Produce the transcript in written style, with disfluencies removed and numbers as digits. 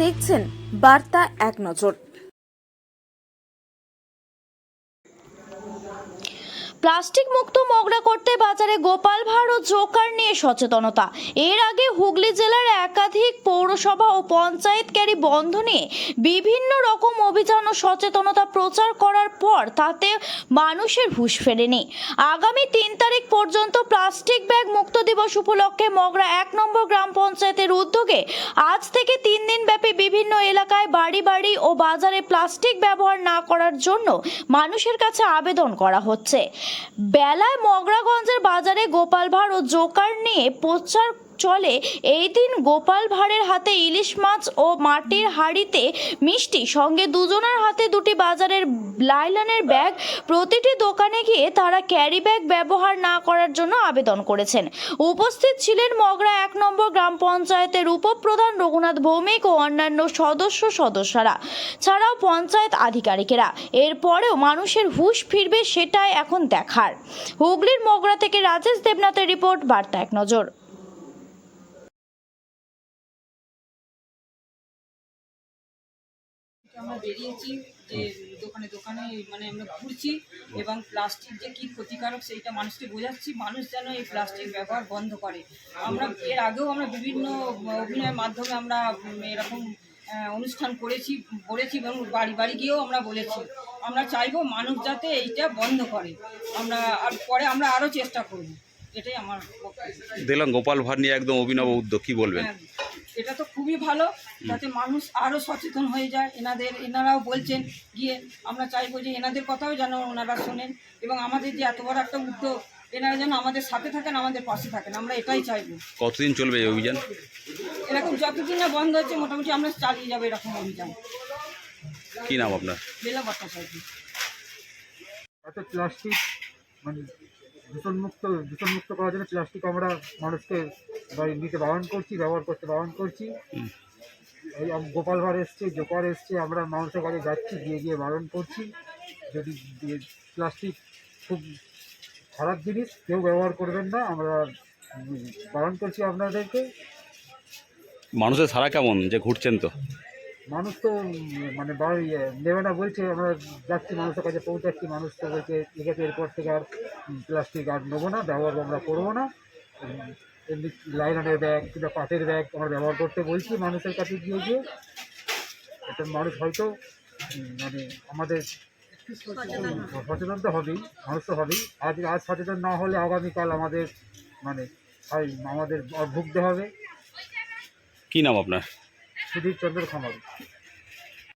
দেখছেন বার্তা এক নজর। প্লাস্টিক মুক্ত মগরা করতে বাজারে গোপাল ভাঁড় ও জোকার নিয়ে সচেতনতা। এর আগে হুগলি জেলার একাধিক পৌরসভা ও পঞ্চায়েত ক্যারি বন্ধ নিয়ে বিভিন্ন রকম অভিযান ও সচেতনতা প্রচার করার পর তাতে মানুষের হুঁশ ফেরেনি। আগামী 3 তারিখ পর্যন্ত প্লাস্টিক ব্যাগ মুক্ত দিবস উপলক্ষে মগরা 1 নম্বর গ্রাম পঞ্চায়েতের উদ্যোগে আজ থেকে 3 দিন ব্যাপী বিভিন্ন এলাকায় বাড়ি বাড়ি ও বাজারে প্লাস্টিক ব্যবহার না করার জন্য মানুষের কাছে আবেদন করা হচ্ছে। বেলায় মগরাগঞ্জের বাজারে গোপাল ভাঁড় ও জোকার নিয়ে প্রচার চলে। এই দিন গোপাল ভাঁড়ের হাতে ইলিশ মাছ ও মাটির হাঁড়িতে মিষ্টি, সঙ্গে দুজনের হাতে দুটি বাজারের লাইলনের ব্যাগ। প্রতিটি দোকানে গিয়ে তারা ক্যারি ব্যাগ ব্যবহার না করার জন্য আবেদন করেছেন। উপস্থিত ছিলেন মগরা 1 নম্বর গ্রাম পঞ্চায়েতের উপপ্রধান রঘুনাথ ভৌমিক ও অন্যান্য সদস্যরা ছাড়াও পঞ্চায়েত আধিকারিকেরা। এরপরেও মানুষের হুঁশ ফিরবে সেটাই এখন দেখার। হুগলির মগরা থেকে রাজেশ দেবনাথের রিপোর্ট, বার্তা এক নজর। আমরা বেরিয়েছি যে দোকানে দোকানে মানে আমরা ঘুরছি এবং প্লাস্টিক যে কী ক্ষতিকারক সেইটা মানুষকে বোঝাচ্ছি, মানুষ যেন এই প্লাস্টিক ব্যবহার বন্ধ করে। আমরা এর আগেও আমরা বিভিন্ন অভিনয়ের মাধ্যমে আমরা এরকম অনুষ্ঠান করেছি এবং বাড়ি বাড়ি গিয়েও আমরা বলেছি। আমরা চাইবো মানুষ যাতে এইটা বন্ধ করে, আমরা আরও চেষ্টা করব, এটাই আমার দেখলাম গোপাল ভাঁড় নিয়ে একদম অভিনব উদ্যোগ, কি বলবেন? এটা তো খুবই ভালো, যাতে মানুষ আরও সচেতন হয়ে যায়। এনারাও বলছেন গিয়ে, আমরা চাইবো যে এনাদের কথাও যেন ওনারা শোনেন এবং আমাদের যে এত বড় একটা উদ্যোগ, এনারা যেন আমাদের সাথে থাকেন, আমাদের পাশে থাকেন, আমরা এটাই চাইবো। কতদিন চলবে এই অভিযান? এরকম যতদিন না বন্ধ হচ্ছে মোটামুটি আমরা চালিয়ে যাবো এরকম অভিযান। কি নাম আপনার? বেলা ভট্টাচার্য। একটা প্লাস্টিক মানে দূষণমুক্ত করার জন্য প্লাস্টিক আমরা মানুষকে নিতে বারণ করছি, ব্যবহার করতে বারণ করছি। এই গোপাল ভাঁড় এসছে, জোকার এসছে, আমরা মানুষের কাছে যাচ্ছি, গিয়ে বারণ করছি। যদি প্লাস্টিক খুব খারাপ জিনিস, কেউ ব্যবহার করবেন না, আমরা বারণ করছি আপনাদেরকে। মানুষের সারা কেমন যে ঘুরছেন? তো মানুষ তো মানে বাড়ি নেবে না বলছে, আমরা যাচ্ছি মানুষের কাছে পৌঁছাচ্ছি, মানুষ তো বলছে ঠিক আছে এরপর থেকে আর প্লাস্টিক আর নেবো না, ব্যবহার আমরা করবো না। এমনি লাইলনের ব্যাগ কিংবা পাটের ব্যাগ আমরা ব্যবহার করতে বলছি মানুষের কাছে গিয়ে। এটা মানুষ হয়তো মানে আমাদের সচেতন তো হবেই, মানুষ তো হবেই। আজ সচেতন না হলে আগামীকাল আমাদের মানে আমাদের ভুগতে হবে। কি নাম আপনার? সুধীর চন্দ্র খামারি।